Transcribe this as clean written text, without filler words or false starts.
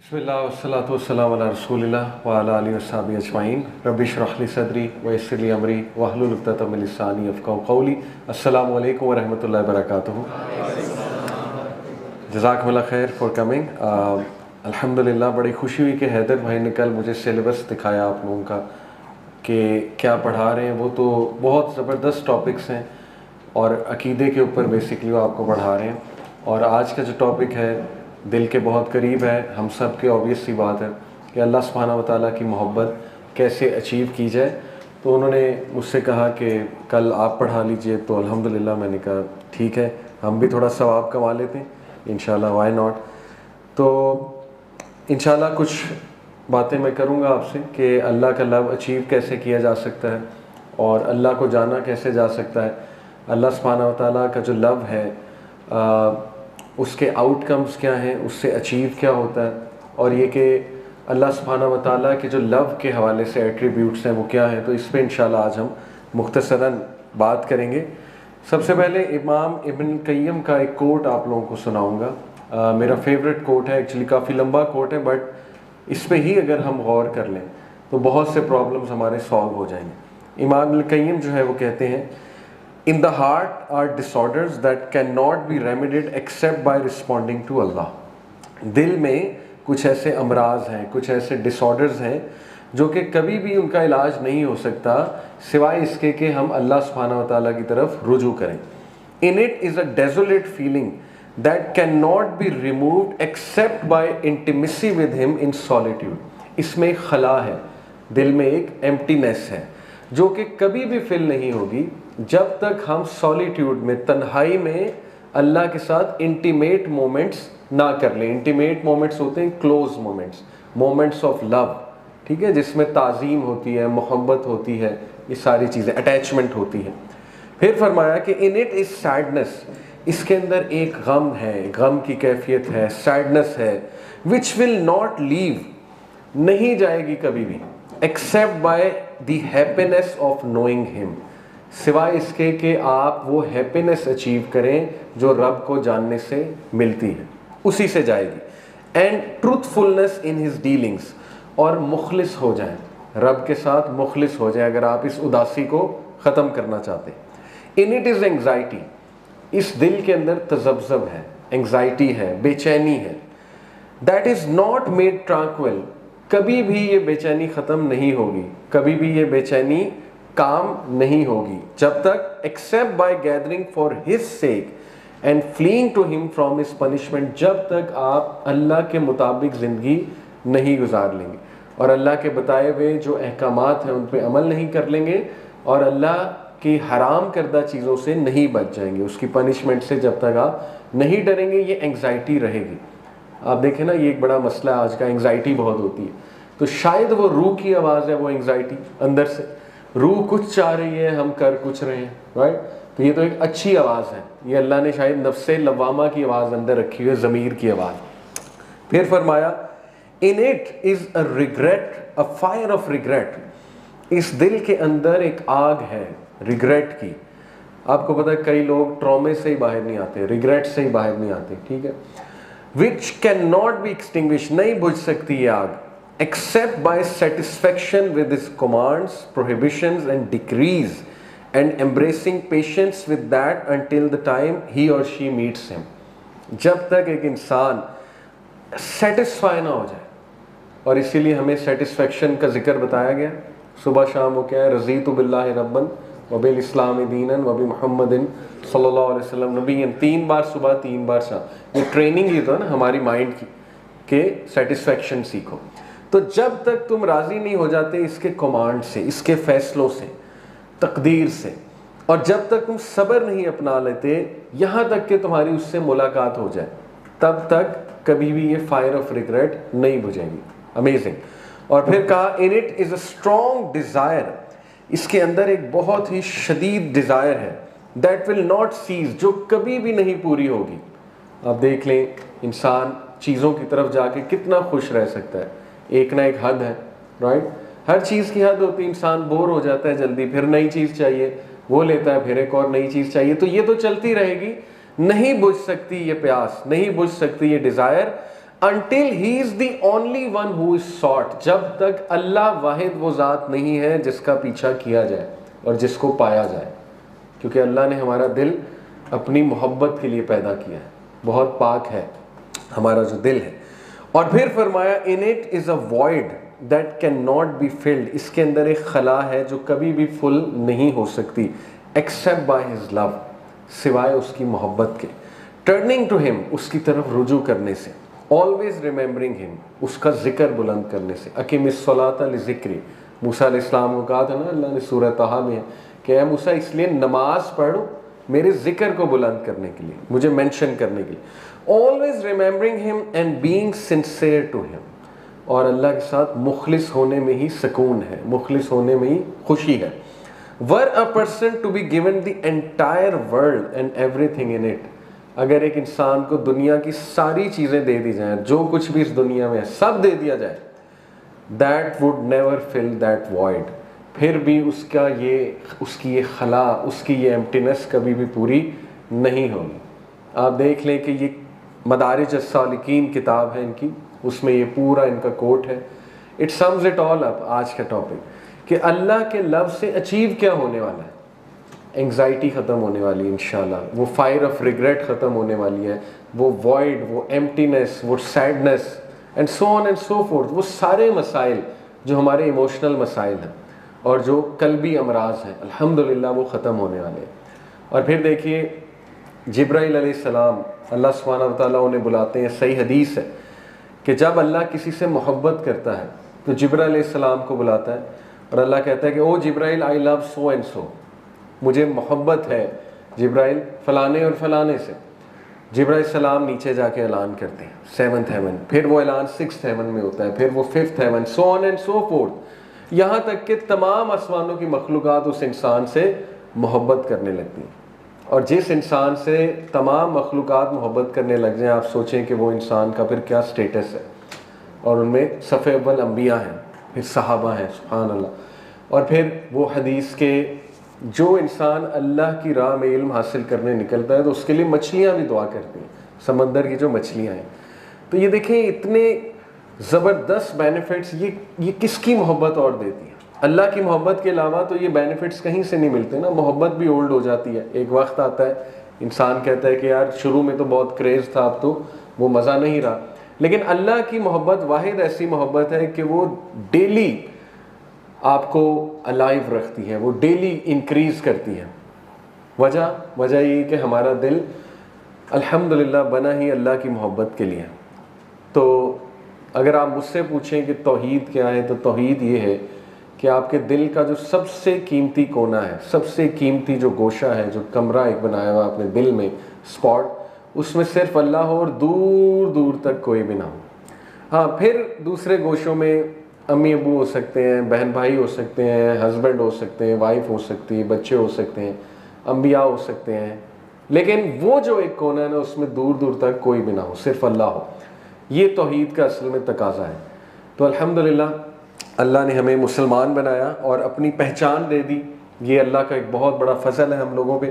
بسم اللہ والصلاۃ والسلام علی رسول اللہ وعلی آلہ وصحبہ اجمعین رب اشرح لی صدری ویسر لی امری واحلل عقدۃ من لسانی یفقہوا قولی۔ السلام علیکم ورحمۃ اللہ وبرکاتہ۔ جزاکم اللہ خیر فار کمنگ۔ الحمدللہ بڑی خوشی ہوئی کہ حیدر بھائی نے کل مجھے سلیبس دکھایا آپ لوگوں کا کہ کیا پڑھا رہے ہیں۔ وہ تو بہت زبردست ٹاپکس ہیں اور عقیدے کے اوپر بیسکلی وہ آپ کو پڑھا رہے ہیں، اور آج کا جو ٹاپک ہے دل کے بہت قریب ہے ہم سب کے۔ آبویس سی بات ہے کہ اللہ سبحانہ و تعالیٰ کی محبت کیسے اچیو کی جائے، تو انہوں نے مجھ سے کہا کہ کل آپ پڑھا لیجئے، تو الحمدللہ میں نے کہا ٹھیک ہے، ہم بھی تھوڑا ثواب کما لیتے ہیں انشاءاللہ، وائی ناٹ۔ تو انشاءاللہ کچھ باتیں میں کروں گا آپ سے کہ اللہ کا لو اچیو کیسے کیا جا سکتا ہے اور اللہ کو جانا کیسے جا سکتا ہے، اللہ سبحانہ و تعالیٰ کا جو لو ہے اس کے آؤٹ کمز کیا ہیں، اس سے اچیو کیا ہوتا ہے، اور یہ کہ اللہ سبحانہ و تعالیٰ کے جو لو کے حوالے سے ایٹریبیوٹس ہیں وہ کیا ہیں۔ تو اس پہ انشاءاللہ آج ہم مختصراً بات کریں گے۔ سب سے پہلے امام ابن قیم کا ایک کوٹ آپ لوگوں کو سناؤں گا۔ میرا فیوریٹ کوٹ ہے، ایکچولی کافی لمبا کوٹ ہے، بٹ اس پہ ہی اگر ہم غور کر لیں تو بہت سے پرابلمز ہمارے سالو ہو جائیں گے۔ امام ابن قیم جو ہے وہ کہتے ہیں In the heart are disorders that cannot be remedied except by responding to Allah۔ دل میں کچھ ایسے امراض ہیں، کچھ ایسے ڈس آرڈرز ہیں جو کہ کبھی بھی ان کا علاج نہیں ہو سکتا سوائے اس کے کہ ہم اللہ سبحانہ و تعالیٰ کی طرف رجوع کریں۔ In it is a desolate feeling that cannot be removed except by intimacy with him in solitude۔ اس میں ایک خلا ہے، دل میں ایک ایمپٹینس ہے جو کہ کبھی بھی فل نہیں ہوگی جب تک ہم سولیٹیوڈ میں، تنہائی میں اللہ کے ساتھ انٹیمیٹ مومنٹس نہ کر لیں۔ انٹیمیٹ مومنٹس ہوتے ہیں close moments, moments of love, ٹھیک ہے، جس میں تعظیم ہوتی ہے، محبت ہوتی ہے، یہ ساری چیزیں، اٹیچمنٹ ہوتی ہے۔ پھر فرمایا کہ ان اٹ از سیڈنس، اس کے اندر ایک غم ہے، غم کی کیفیت ہے، سیڈنس ہے، وچ ول ناٹ لیو، نہیں جائے گی کبھی بھی، accept by the happiness of knowing ہم، سوائے اس کے کہ آپ وہ ہیپینس اچیو کریں جو رب کو جاننے سے ملتی ہے، اسی سے جائے گی۔ And truth فلنس in his dealings, اور مخلص ہو جائیں، رب کے ساتھ مخلص ہو جائیں اگر آپ اس اداسی کو ختم کرنا چاہتے ہیں۔ ان اٹ از اینگزائٹی، اس دل کے اندر تذبذب ہے، اینگزائٹی ہے، بے چینی ہے۔ دیٹ از ناٹ میڈ ٹرانکول، کبھی بھی یہ بے چینی ختم نہیں ہوگی، کبھی بھی یہ بے چینی کام نہیں ہوگی جب تک except by gathering for his sake and fleeing to him from his punishment, جب تک آپ اللہ کے مطابق زندگی نہیں گزار لیں گے اور اللہ کے بتائے ہوئے جو احکامات ہیں ان پہ عمل نہیں کر لیں گے اور اللہ کی حرام کردہ چیزوں سے نہیں بچ جائیں گے، اس کی پنشمنٹ سے جب تک آپ نہیں ڈریں گے، یہ اینگزائٹی رہے گی۔ آپ دیکھیں نا، یہ ایک بڑا مسئلہ ہے آج کا، اینگزائٹی بہت ہوتی ہے۔ تو شاید وہ روح کی آواز ہے، وہ اینگزائٹی اندر سے، روح کچھ چاہ رہی ہے، ہم کر کچھ رہے ہیں، رائٹ؟ تو یہ تو ایک اچھی آواز ہے، یہ اللہ نے شاید نفس لوامہ کی آواز اندر رکھی ہوئی ہے، ضمیر کی آواز۔ پھر فرمایا in it is a regret, a fire of regret, اس دل کے اندر ایک آگ ہے ریگریٹ کی۔ آپ کو پتہ ہے کئی لوگ ٹرامے سے ہی باہر نہیں آتے، ریگریٹ سے ہی باہر نہیں آتے، ٹھیک ہے، which cannot be extinguished، نہیں بجھ سکتی یہ آگ except by satisfaction with his commands, prohibitions and decrees and embracing patience with that until the time he or she meets him۔ جب تک ایک انسان سیٹسفائی نہ ہو جائے، اور اسی لیے ہمیں سیٹسفیکشن کا ذکر بتایا گیا صبح شام، وہ کیا ہے، رضیت باللہ ربًا وبالاسلام دینا وبمحمد صلی اللہ علیہ وسلم نبی، 3 بار صبح 3 بار شام۔ یہ ٹریننگ ہی تو ہے نا ہماری مائنڈ کی کہ سیٹسفیکشن سیکھو۔ تو جب تک تم راضی نہیں ہو جاتے اس کے کمانڈ سے، اس کے فیصلوں سے، تقدیر سے، اور جب تک تم صبر نہیں اپنا لیتے یہاں تک کہ تمہاری اس سے ملاقات ہو جائے، تب تک کبھی بھی یہ فائر آف ریگریٹ نہیں بجھے گی۔ امیزنگ۔ اور پھر کہا in it is a strong desire, اس کے اندر ایک بہت ہی شدید ڈیزائر ہے، دیٹ ول ناٹ سیز، جو کبھی بھی نہیں پوری ہوگی۔ آپ دیکھ لیں انسان چیزوں کی طرف جا کے کتنا خوش رہ سکتا ہے، ایک نہ ایک حد ہے، رائٹ؟ ہر چیز کی حد ہوتی ہے، انسان بور ہو جاتا ہے جلدی، پھر نئی چیز چاہیے، وہ لیتا ہے، پھر ایک اور نئی چیز چاہیے، تو یہ تو چلتی رہے گی، نہیں بجھ سکتی یہ پیاس، نہیں بجھ سکتی یہ Dzire until he is the only one who is sought, جب تک اللہ واحد وہ ذات نہیں ہے جس کا پیچھا کیا جائے اور جس کو پایا جائے. کیونکہ اللہ نے ہمارا دل اپنی محبت کے لیے پیدا کیا ہے, بہت پاک ہے ہمارا جو دل ہے. اور پھر فرمایا in it is a void that cannot be filled, اس کے اندر ایک خلا ہے جو کبھی بھی فل نہیں ہو سکتی, except by his love, سوائے اس کی محبت کے. turning to him, اس کی طرف رجوع کرنے سے. always remembering him, اس کا ذکر بلند کرنے سے. اقیم الصلاۃ لذکری, موسیٰ علیہ السلام کو کہا تھا نا اللہ نے سورہ طٰہٰ میں کہ اے موسیٰ اس لیے نماز پڑھو میرے ذکر کو بلند کرنے کے لیے, مجھے مینشن کرنے کے لیے. always remembering him and being sincere to him, اور اللہ کے ساتھ مخلص ہونے میں ہی سکون ہے, مخلص ہونے میں ہی خوشی ہے. were a person to be given the entire world and everything in it, اگر ایک انسان کو دنیا کی ساری چیزیں دے دی جائیں, جو کچھ بھی اس دنیا میں ہے سب دے دیا جائے, that would never fill that void, پھر بھی اس کی یہ خلا, اس کی یہ ایمپٹینس کبھی بھی پوری نہیں ہوگی. آپ دیکھ لیں کہ یہ مدارج السالکین کتاب ہے ان کی, اس میں یہ پورا ان کا کوٹ ہے. اٹ سمز اٹ آل اپ, آج کا ٹاپک کہ اللہ کے لفظ سے اچیو کیا ہونے والا ہے. انگزائٹی ختم ہونے والی ہے انشاءاللہ, وہ فائر آف ریگریٹ ختم ہونے والی ہے, وہ وائڈ, وہ ایمپٹینس, وہ sadness and so on and so forth, وہ سارے مسائل جو ہمارے ایموشنل مسائل ہیں اور جو قلبی امراض ہیں الحمدللہ وہ ختم ہونے والے ہیں. اور پھر دیکھیے جبرائیل علیہ السلام اللہ سبحانہ و تعالیٰ انہیں بلاتے ہیں. صحیح حدیث ہے کہ جب اللہ کسی سے محبت کرتا ہے تو جبرائیل علیہ السلام کو بلاتا ہے اور اللہ کہتا ہے کہ او جبرائیل آئی لو سو اینڈ سو, مجھے محبت ہے جبرائیل فلانے اور فلانے سے. جبرائیل السلام نیچے جا کے اعلان کرتے ہیں 7th heaven, پھر وہ اعلان 6th heaven میں ہوتا ہے, پھر وہ 5th heaven, so on and so forth, یہاں تک کہ تمام آسمانوں کی مخلوقات اس انسان سے محبت کرنے لگتی ہیں. اور جس انسان سے تمام مخلوقات محبت کرنے لگ جائیں, آپ سوچیں کہ وہ انسان کا پھر کیا سٹیٹس ہے. اور ان میں صف اول انبیاء ہیں, پھر صحابہ ہیں, سبحان اللہ. اور پھر وہ حدیث کے جو انسان اللہ کی راہ میں علم حاصل کرنے نکلتا ہے تو اس کے لیے مچھلیاں بھی دعا کرتی ہیں, سمندر کی جو مچھلیاں ہیں. تو یہ دیکھیں اتنے زبردست بینیفٹس یہ کس کی محبت اور دیتی ہے. اللہ کی محبت کے علاوہ تو یہ بینیفٹس کہیں سے نہیں ملتے نا. محبت بھی اولڈ ہو جاتی ہے, ایک وقت آتا ہے انسان کہتا ہے کہ یار شروع میں تو بہت کریز تھا, اب تو وہ مزہ نہیں رہا. لیکن اللہ کی محبت واحد ایسی محبت ہے کہ وہ ڈیلی آپ کو الائیو رکھتی ہے, وہ ڈیلی انکریز کرتی ہے. وجہ یہ کہ ہمارا دل الحمدللہ بنا ہی اللہ کی محبت کے لیے. تو اگر آپ مجھ سے پوچھیں کہ توحید کیا ہے, تو توحید یہ ہے کہ آپ کے دل کا جو سب سے قیمتی کونا ہے, سب سے قیمتی جو گوشہ ہے, جو کمرہ ایک بنایا ہوا اپنے دل میں اسپاٹ, اس میں صرف اللہ ہو اور دور دور تک کوئی بھی نہ ہو. ہاں پھر دوسرے گوشوں میں امی ابو ہو سکتے ہیں, بہن بھائی ہو سکتے ہیں, ہسبینڈ ہو سکتے ہیں, وائف ہو سکتی ہے, بچے ہو سکتے ہیں, انبیاء ہو سکتے ہیں. لیکن وہ جو ایک کونا ہے نا, اس میں دور دور تک کوئی بھی نہ ہو, صرف اللہ ہو. یہ توحید کا اصل میں تقاضا ہے. تو الحمدللہ اللہ نے ہمیں مسلمان بنایا اور اپنی پہچان دے دی. یہ اللہ کا ایک بہت بڑا فضل ہے ہم لوگوں پہ.